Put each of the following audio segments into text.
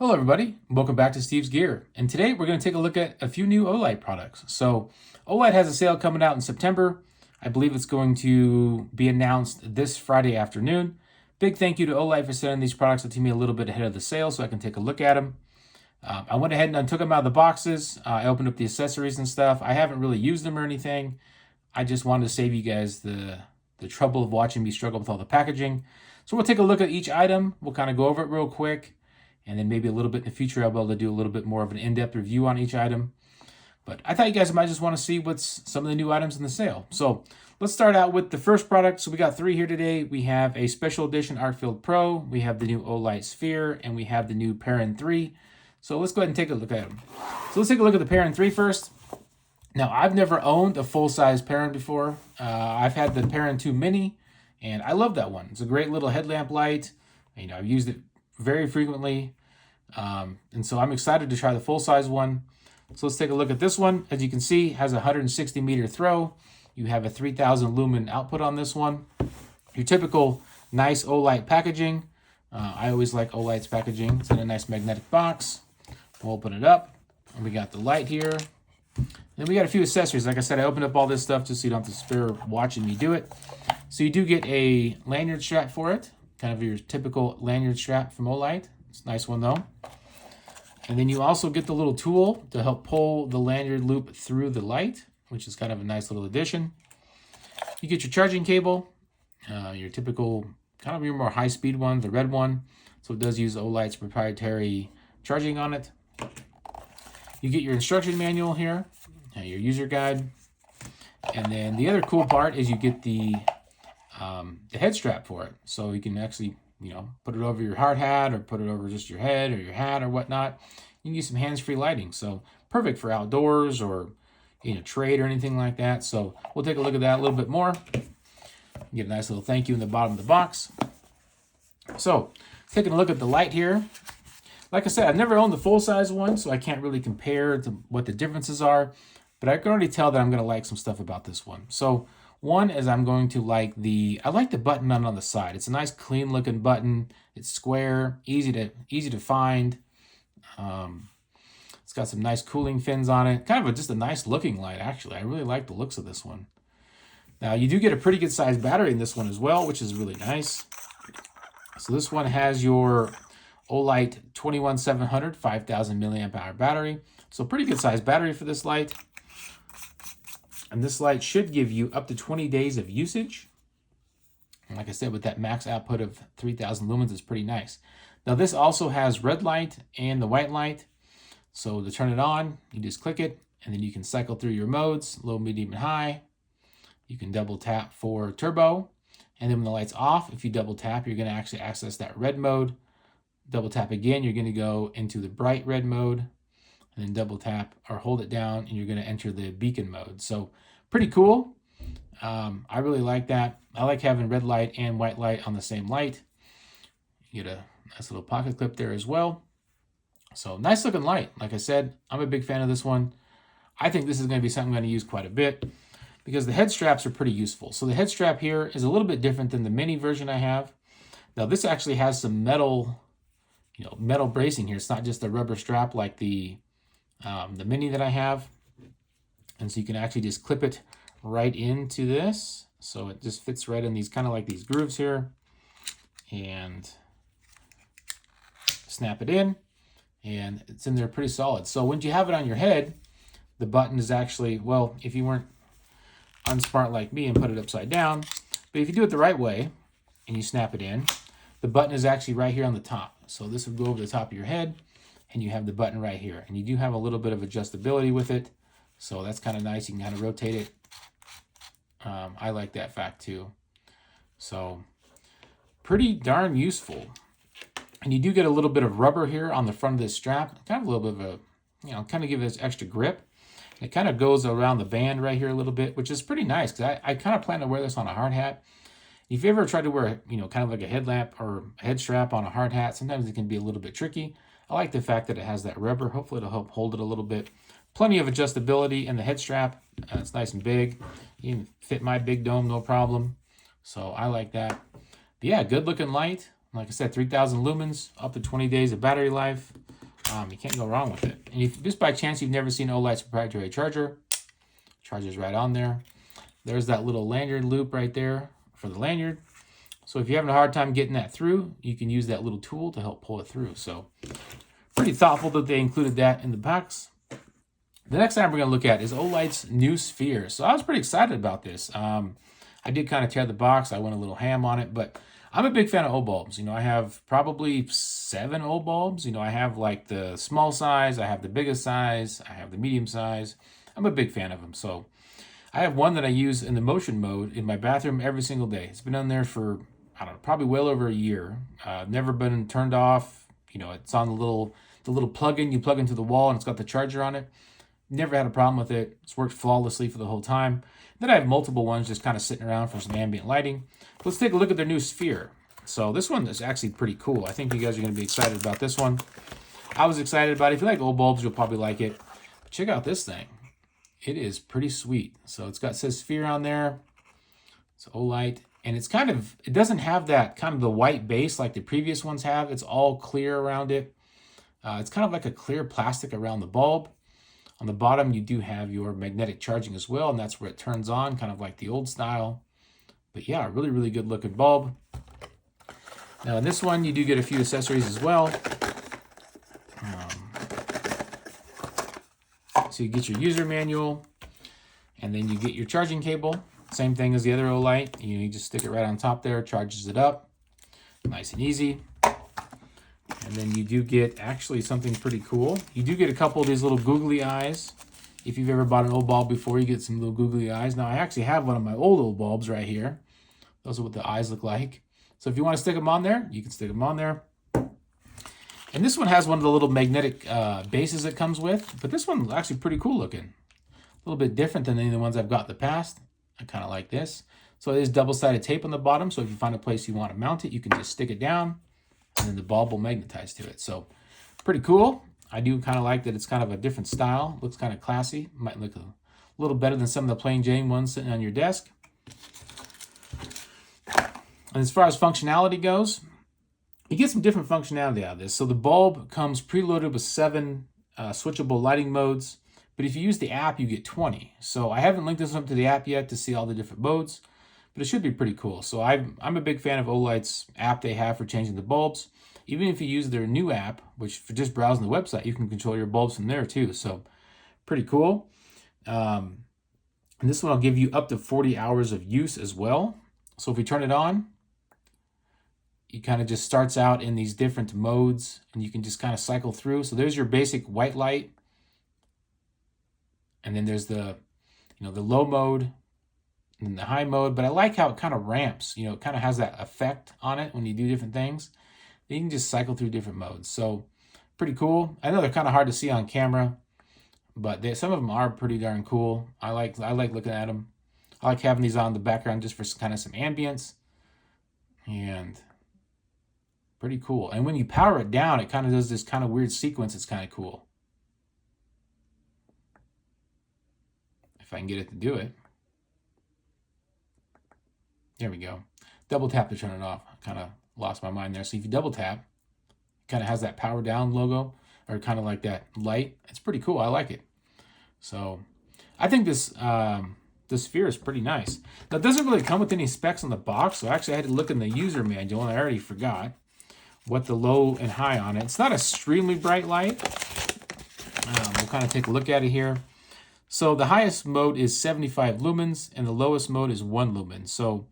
Hello everybody, welcome back to Steve's Gear. And today we're going to take a look at a few new Olight products. So Olight has a sale coming out in September. I believe it's going to be announced this Friday afternoon. Big thank you to Olight for sending these products to me a little bit ahead of the sale so I can take a look at them. I went ahead and took them out of the boxes. I opened up the accessories and stuff. I haven't really used them or anything. I just wanted to save you guys the trouble of watching me struggle with all the packaging. So we'll take a look at each item. We'll kind of go over it real quick. And then maybe a little bit in the future, I'll be able to do a little bit more of an in-depth review on each item. But I thought you guys might just want to see what's some of the new items in the sale. So let's start out with the first product. So we got three here today. We have a special edition Arkfeld Pro. We have the new Olight Sphere. And we have the new Perun 3. So let's go ahead and take a look at them. So let's take a look at the Perun 3 first. Now, I've never owned a full-size Perun before. I've had the Perun 2 Mini. And I love that one. It's a great little headlamp light. I've used it very frequently, and so I'm excited to try the full-size one. So let's take a look at this one. As you can see, it has a 160 meter throw. You have a 3000 lumen output on this one. Your typical nice Olight packaging. I always like Olight's packaging. It's in a nice magnetic box. We'll open it up, and we got the light here. Then we got a few accessories. Like I said, I opened up all this stuff just so you don't have to spare watching me do it. So you do get a lanyard strap for it. Kind of your typical lanyard strap from Olight. It's a nice one though. And then you also get the little tool to help pull the lanyard loop through the light, which is kind of a nice little addition. You get your charging cable, your typical, kind of your more high-speed one, the red one. So it does use Olight's proprietary charging on it. You get your instruction manual here, your user guide. And then the other cool part is you get the head strap for it. So you can actually, put it over your hard hat or put it over just your head or your hat or whatnot. You can use some hands-free lighting. So perfect for outdoors or trade or anything like that. So we'll take a look at that a little bit more. Get a nice little thank you in the bottom of the box. So taking a look at the light here. Like I said, I've never owned the full-size one, so I can't really compare to what the differences are. But I can already tell that I'm going to like some stuff about this one. So one is I'm going to like I like the button mount on the side. It's a nice clean looking button. It's square, easy to find. It's got some nice cooling fins on it. Kind of just a nice looking light, actually. I really like the looks of this one. Now you do get a pretty good sized battery in this one as well, which is really nice. So this one has your Olight 21700 5000 milliamp hour battery. So pretty good sized battery for this light. And this light should give you up to 20 days of usage. And like I said, with that max output of 3000 lumens, it's pretty nice. Now this also has red light and the white light. So to turn it on, you just click it, and then you can cycle through your modes, low, medium, and high. You can double tap for turbo. And then when the light's off, if you double tap, you're gonna actually access that red mode. Double tap again, you're gonna go into the bright red mode. And then double tap or hold it down and you're going to enter the beacon mode. So pretty cool. I really like that. I like having red light and white light on the same light. You get a nice little pocket clip there as well. So nice looking light. Like I said, I'm a big fan of this one. I think this is going to be something I'm going to use quite a bit because the head straps are pretty useful. So the head strap here is a little bit different than the mini version I have. Now this actually has some metal bracing here. It's not just a rubber strap like the mini that I have. And so you can actually just clip it right into this. So it just fits right in these kind of like these grooves here. And snap it in. And it's in there pretty solid. So when you have it on your head, the button is actually, well, if you weren't unsmart like me and put it upside down, but if you do it the right way and you snap it in, the button is actually right here on the top. So this would go over the top of your head. And you have the button right here. And you do have a little bit of adjustability with it. So that's kind of nice. You can kind of rotate it. I like that fact too. So pretty darn useful. And you do get a little bit of rubber here on the front of this strap. Kind of a little bit of a, kind of give this extra grip. And it kind of goes around the band right here a little bit, which is pretty nice. Because I kind of plan to wear this on a hard hat. If you ever tried to wear, kind of like a headlamp or a head strap on a hard hat, sometimes it can be a little bit tricky. I like the fact that it has that rubber. Hopefully it'll help hold it a little bit. Plenty of adjustability in the head strap. It's nice and big. You can fit my big dome, no problem. So I like that. But yeah, good looking light. Like I said, 3000 lumens, up to 20 days of battery life. You can't go wrong with it. And if just by chance you've never seen Olight's proprietary charger, charger's right on there. There's that little lanyard loop right there for the lanyard. So if you're having a hard time getting that through, you can use that little tool to help pull it through. So pretty thoughtful that they included that in the box. The next item we're going to look at is Olight's new Sphere. So I was pretty excited about this. I did kind of tear the box. I went a little ham on it, but I'm a big fan of O-bulbs. You know, I have probably 7 O-bulbs. You know, I have like the small size, I have the biggest size, I have the medium size. I'm a big fan of them. So I have one that I use in the motion mode in my bathroom every single day. It's been on there for, I don't know, probably well over a year. Never been turned off. You know, it's on the little plug-in you plug into the wall, and it's got the charger on it. Never had a problem with it. It's worked flawlessly for the whole time. Then I have multiple ones just kind of sitting around for some ambient lighting. Let's take a look at their new Sphere. So this one is actually pretty cool. I think you guys are going to be excited about this one. I was excited about it. If you like old bulbs, you'll probably like it. Check out this thing. It is pretty sweet. So it's got, says Sphere on there. It's Olight. And it's kind of, it doesn't have that kind of the white base like the previous ones have. It's all clear around it. It's kind of like a clear plastic around the bulb. On the bottom, you do have your magnetic charging as well, and that's where it turns on, kind of like the old style. But yeah, really, really good looking bulb. Now in this one, you do get a few accessories as well. So you get your user manual, and then you get your charging cable. Same thing as the other Olight. You just stick it right on top there, charges it up. Nice and easy. And then you do get actually something pretty cool. You do get a couple of these little googly eyes. If you've ever bought an old bulb before, you get some little googly eyes. Now I actually have one of my old bulbs right here. Those are what the eyes look like. So if you want to stick them on there, you can stick them on there. And this one has one of the little magnetic bases it comes with. But this one's actually pretty cool looking. A little bit different than any of the ones I've got in the past. I kind of like this. So it is double-sided tape on the bottom. So if you find a place you want to mount it, you can just stick it down. And then the bulb will magnetize to it. So pretty cool. I do kind of like that it's kind of a different style. Looks kind of classy. Might look a little better than some of the plain Jane ones sitting on your desk. And as far as functionality goes, you get some different functionality out of this. So the bulb comes preloaded with 7 switchable lighting modes. But if you use the app, you get 20. So I haven't linked this up to the app yet to see all the different modes. But it should be pretty cool. So I'm a big fan of Olight's app they have for changing the bulbs. Even if you use their new app, which for just browsing the website, you can control your bulbs from there too. So pretty cool. And this one will give you up to 40 hours of use as well. So if we turn it on, it kind of just starts out in these different modes, and you can just kind of cycle through. So there's your basic white light. And then there's the low mode, in the high mode, but I like how it kind of ramps. You know, it kind of has that effect on it when you do different things. You can just cycle through different modes. So pretty cool. I know they're kind of hard to see on camera, but some of them are pretty darn cool. I like looking at them. I like having these on the background just for kind of some ambience. And pretty cool. And when you power it down, it kind of does this kind of weird sequence. It's kind of cool. If I can get it to do it. There we go. Double tap to turn it off. I kind of lost my mind there. So if you double tap, it kind of has that power down logo, or kind of like that light. It's pretty cool. I like it. So I think this Sphere is pretty nice. Now it doesn't really come with any specs on the box. So actually I had to look in the user manual, and I already forgot what the low and high on it. It's not a extremely bright light. We'll kind of take a look at it here. So the highest mode is 75 lumens, and the lowest mode is 1 lumen. So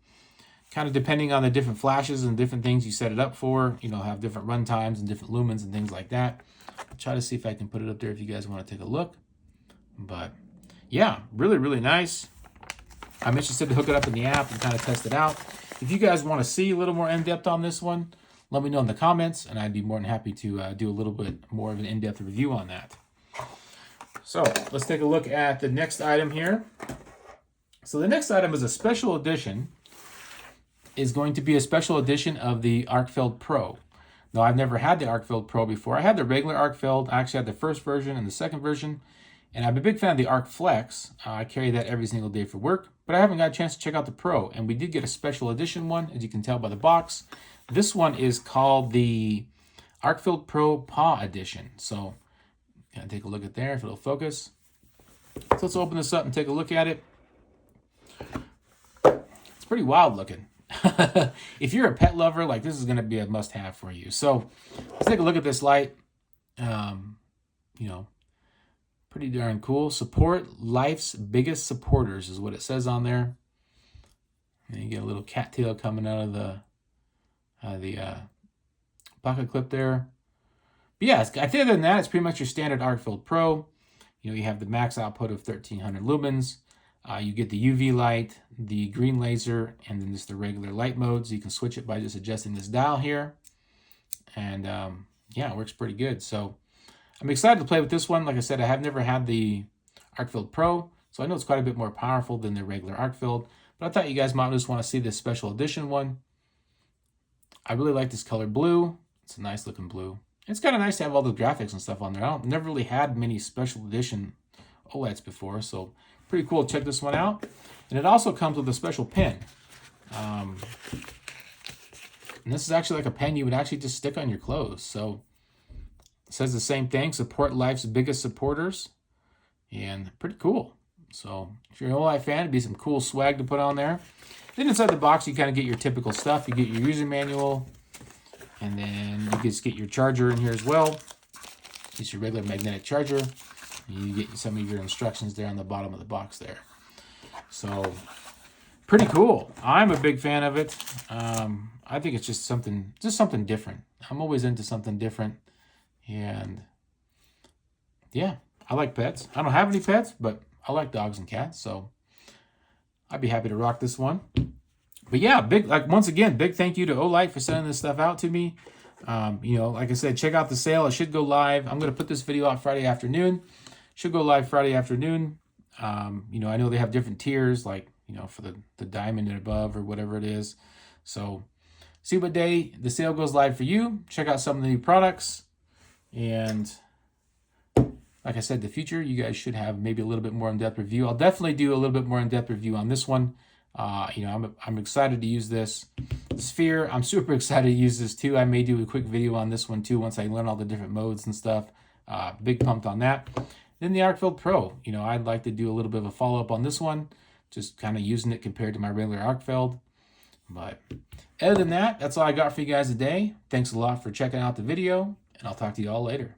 kind of depending on the different flashes and different things you set it up for, have different run times and different lumens and things like that. I'll try to see if I can put it up there if you guys want to take a look. But yeah, really, really nice. I'm interested to hook it up in the app and kind of test it out. If you guys want to see a little more in-depth on this one, let me know in the comments, and I'd be more than happy to do a little bit more of an in-depth review on that. So let's take a look at the next item here. So the next item is a special edition. Is going to be a special edition of the Arkfeld Pro. Now, I've never had the Arkfeld Pro before. I had the regular Arkfeld. I actually had the first version and the second version. And I'm a big fan of the Arc Flex. I carry that every single day for work. But I haven't got a chance to check out the Pro. And we did get a special edition one, as you can tell by the box. This one is called the Arkfeld Pro Paw Edition. So, kind of take a look at there if it'll focus. So let's open this up and take a look at it. It's pretty wild looking. If you're a pet lover, like, this is going to be a must-have for you. So let's take a look at this light. You know, pretty darn cool. Support life's biggest supporters is what it says on there. And you get a little cattail coming out of the pocket clip there. But yeah, I think other than that, it's pretty much your standard Arkfeld Pro. You know, you have the max output of 1300 lumens. You get the UV light, the green laser, and then just the regular light modes. You can switch it by just adjusting this dial here. And yeah, it works pretty good. So I'm excited to play with this one. Like I said, I have never had the Arkfeld Pro, so I know it's quite a bit more powerful than the regular Arkfeld. But I thought you guys might just want to see this special edition one. I really like this color blue. It's a nice looking blue. It's kind of nice to have all the graphics and stuff on there. I've never really had many special edition OLEDs before, so pretty cool to check this one out. And it also comes with a special pen. And this is actually like a pen you would actually just stick on your clothes. So it says the same thing, support life's biggest supporters. And pretty cool. So if you're an Olight fan, it'd be some cool swag to put on there. Then inside the box, you kind of get your typical stuff. You get your user manual, and then you just get your charger in here as well. Just your regular magnetic charger. And you get some of your instructions there on the bottom of the box there. So pretty cool. I'm a big fan of it. I think it's just something different. I'm always into something different, and yeah, I like pets. I don't have any pets, but I like dogs and cats, so I'd be happy to rock this one. But yeah, once again, big thank you to Olight for sending this stuff out to me. You know, like I said, check out the sale. It should go live. I'm going to put this video out Friday afternoon. Should go live Friday afternoon. You know, I know they have different tiers, like, you know, for the diamond and above or whatever it is. So see what day the sale goes live for you. Check out some of the new products. And like I said, the future, you guys should have maybe a little bit more in-depth review. I'll definitely do a little bit more in-depth review on this one. You know, I'm excited to use this Sphere. I'm super excited to use this too. I may do a quick video on this one too once I learn all the different modes and stuff. Big pumped on that. Then the Arkfeld Pro. You know, I'd like to do a little bit of a follow-up on this one, just kind of using it compared to my regular Arkfeld. But other than that, that's all I got for you guys today. Thanks a lot for checking out the video, and I'll talk to you all later.